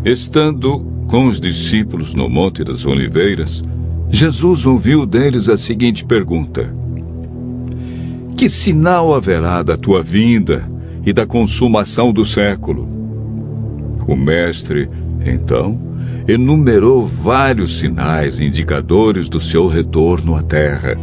Estando com os discípulos no Monte das Oliveiras, Jesus ouviu deles a seguinte pergunta: Que sinal haverá da tua vinda e da consumação do século? O mestre, então, enumerou vários sinais indicadores do seu retorno à terra.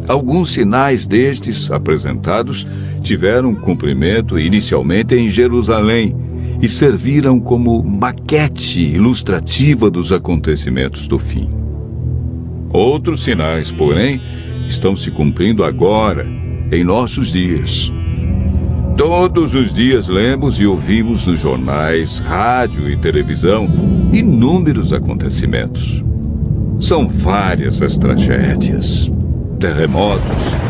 Alguns sinais destes apresentados tiveram cumprimento inicialmente em Jerusalém e serviram como maquete ilustrativa dos acontecimentos do fim. Outros sinais, porém, estão se cumprindo agora, em nossos dias. Todos os dias lemos e ouvimos nos jornais, rádio e televisão inúmeros acontecimentos. São várias as tragédias: terremotos,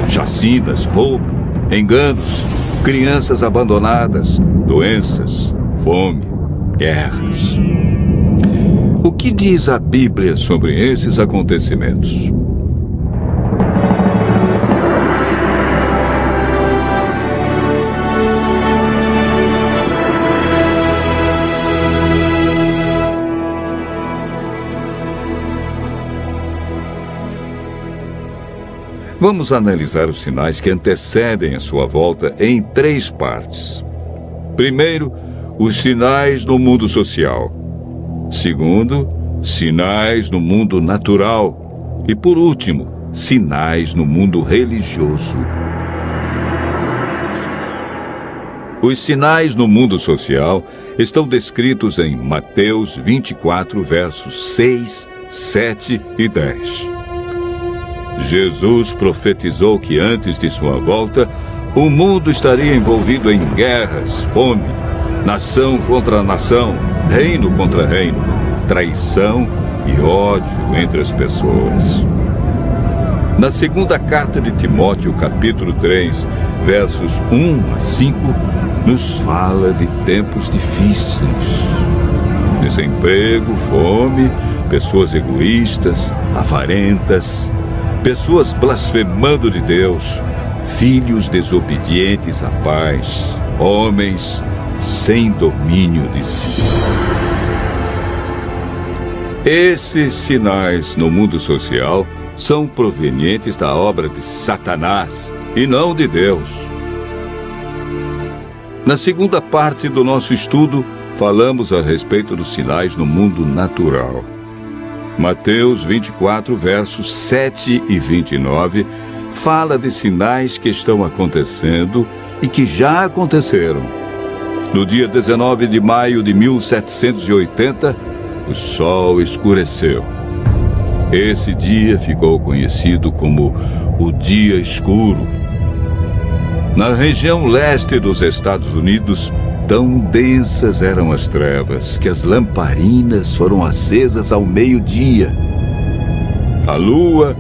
chacinas, roubo, enganos, crianças abandonadas, doenças, fome, guerras. O que diz a Bíblia sobre esses acontecimentos? Vamos analisar os sinais que antecedem a sua volta em 3 partes. Primeiro, os sinais no mundo social. Segundo, sinais no mundo natural. E por último, sinais no mundo religioso. Os sinais no mundo social estão descritos em Mateus 24, versos 6, 7 e 10. Jesus profetizou que antes de sua volta, o mundo estaria envolvido em guerras, fome, nação contra nação, reino contra reino, traição e ódio entre as pessoas. Na segunda carta de Timóteo, capítulo 3, versos 1 a 5, nos fala de tempos difíceis. Desemprego, fome, pessoas egoístas, avarentas, pessoas blasfemando de Deus, filhos desobedientes à paz, homens sem domínio de si. Esses sinais no mundo social são provenientes da obra de Satanás e não de Deus. Na segunda parte do nosso estudo, falamos a respeito dos sinais no mundo natural. Mateus 24, versos 7 e 29, fala de sinais que estão acontecendo e que já aconteceram. No dia 19 de maio de 1780, o sol escureceu. Esse dia ficou conhecido como o Dia Escuro. Na região leste dos Estados Unidos, tão densas eram as trevas que as lamparinas foram acesas ao meio-dia. A lua,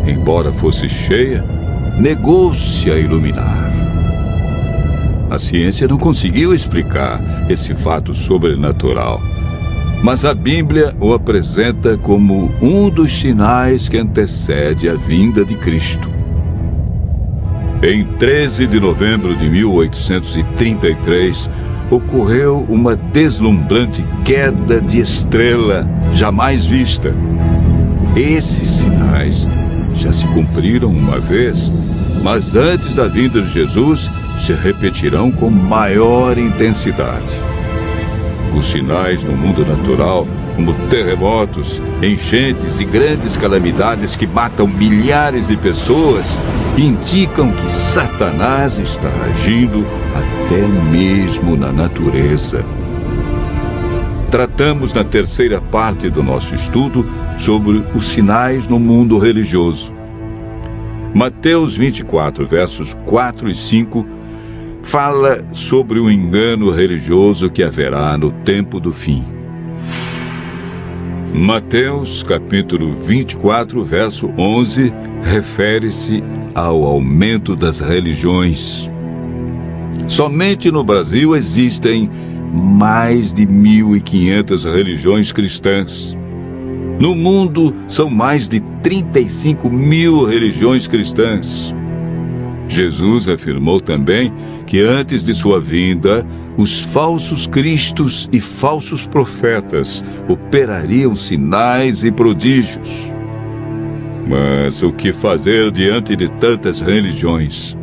embora fosse cheia, negou-se a iluminar. A ciência não conseguiu explicar esse fato sobrenatural, mas a Bíblia o apresenta como um dos sinais que antecede a vinda de Cristo. Em 13 de novembro de 1833, ocorreu uma deslumbrante queda de estrela jamais vista. Esses sinais já se cumpriram uma vez, mas antes da vinda de Jesus se repetirão com maior intensidade. Os sinais no mundo natural, como terremotos, enchentes e grandes calamidades que matam milhares de pessoas, indicam que Satanás está agindo até mesmo na natureza. Tratamos na terceira parte do nosso estudo sobre os sinais no mundo religioso. Mateus 24, versos 4 e 5, fala sobre o engano religioso que haverá no tempo do fim. Mateus, capítulo 24, verso 11, refere-se ao aumento das religiões. Somente no Brasil existem mais de 1.500 religiões cristãs. No mundo, são mais de 35 mil religiões cristãs. Jesus afirmou também que antes de sua vinda, os falsos cristos e falsos profetas operariam sinais e prodígios. Mas o que fazer diante de tantas religiões?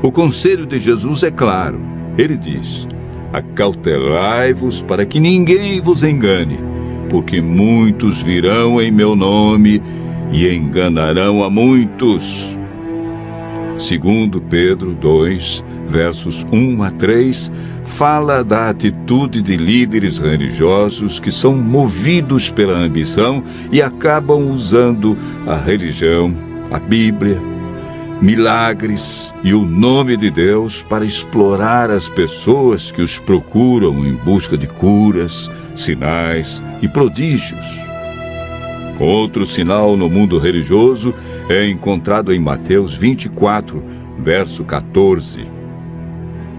O conselho de Jesus é claro. Ele diz: acautelai-vos para que ninguém vos engane, porque muitos virão em meu nome e enganarão a muitos. Segundo Pedro 2, versos 1 a 3, fala da atitude de líderes religiosos que são movidos pela ambição e acabam usando a religião, a Bíblia, milagres e o nome de Deus para explorar as pessoas que os procuram em busca de curas, sinais e prodígios. Outro sinal no mundo religioso é encontrado em Mateus 24, verso 14.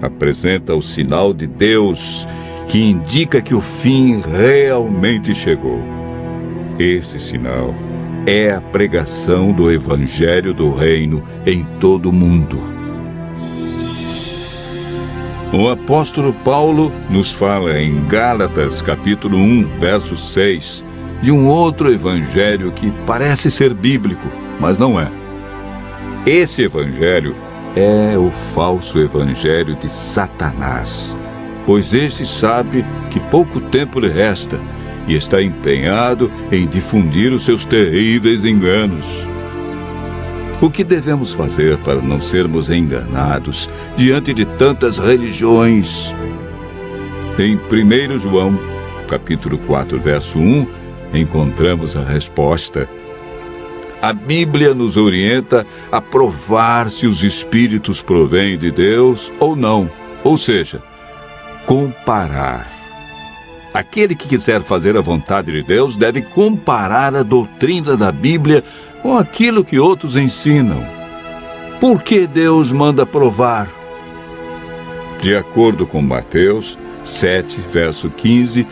Apresenta o sinal de Deus que indica que o fim realmente chegou. Esse sinal é a pregação do Evangelho do Reino em todo o mundo. O apóstolo Paulo nos fala em Gálatas, capítulo 1, verso 6, de um outro evangelho que parece ser bíblico, mas não é. Esse evangelho é o falso evangelho de Satanás, pois este sabe que pouco tempo lhe resta e está empenhado em difundir os seus terríveis enganos. O que devemos fazer para não sermos enganados diante de tantas religiões? Em 1 João, capítulo 4, verso 1, encontramos a resposta. A Bíblia nos orienta a provar se os espíritos provêm de Deus ou não, ou seja, comparar. Aquele que quiser fazer a vontade de Deus deve comparar a doutrina da Bíblia com aquilo que outros ensinam. Por que Deus manda provar? De acordo com Mateus 7, verso 15,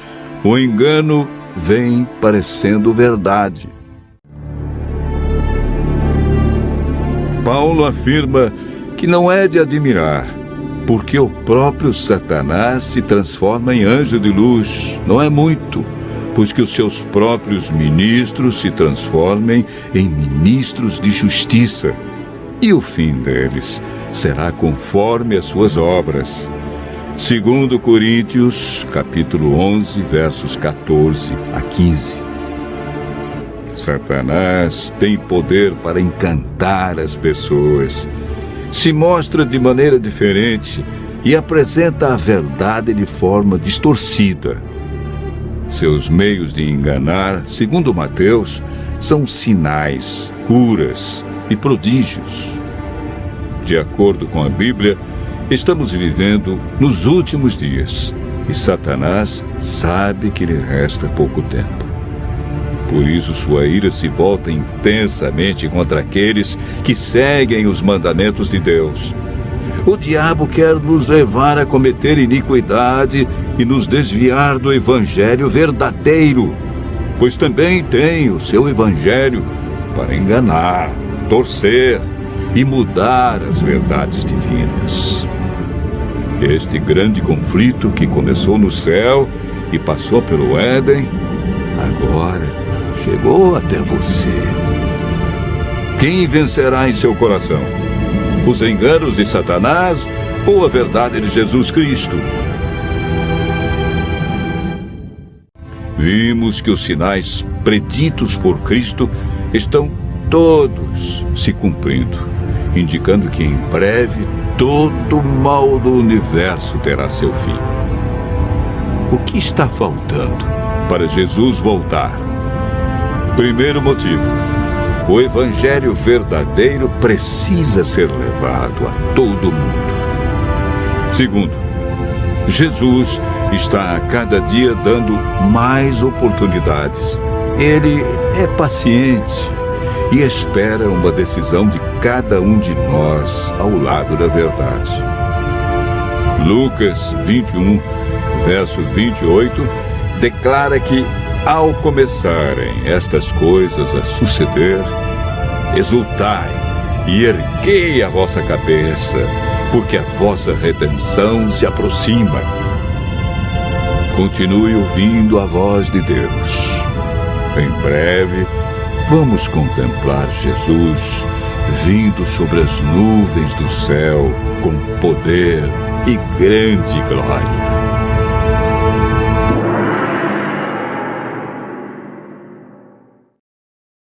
o engano vem parecendo verdade. Paulo afirma que não é de admirar, porque o próprio Satanás se transforma em anjo de luz. Não é muito, pois que os seus próprios ministros se transformem em ministros de justiça, e o fim deles será conforme as suas obras. Segundo Coríntios, capítulo 11, versos 14 a 15. Satanás tem poder para encantar as pessoas. Se mostra de maneira diferente e apresenta a verdade de forma distorcida. Seus meios de enganar, segundo Mateus, são sinais, curas e prodígios. De acordo com a Bíblia, estamos vivendo nos últimos dias e Satanás sabe que lhe resta pouco tempo. Por isso sua ira se volta intensamente contra aqueles que seguem os mandamentos de Deus. O diabo quer nos levar a cometer iniquidade e nos desviar do evangelho verdadeiro, pois também tem o seu evangelho para enganar, torcer e mudar as verdades divinas. Este grande conflito que começou no céu e passou pelo Éden, agora chegou até você. Quem vencerá em seu coração? Os enganos de Satanás ou a verdade de Jesus Cristo? Vimos que os sinais preditos por Cristo estão todos se cumprindo, indicando que em breve todo o mal do universo terá seu fim. O que está faltando para Jesus voltar? Primeiro motivo: o evangelho verdadeiro precisa ser levado a todo mundo. Segundo, Jesus está a cada dia dando mais oportunidades. Ele é paciente e espera uma decisão de cada um de nós ao lado da verdade. Lucas 21, verso 28, declara que, ao começarem estas coisas a suceder, exultai e erguei a vossa cabeça, porque a vossa redenção se aproxima. Continue ouvindo a voz de Deus. Em breve, vamos contemplar Jesus vindo sobre as nuvens do céu com poder e grande glória.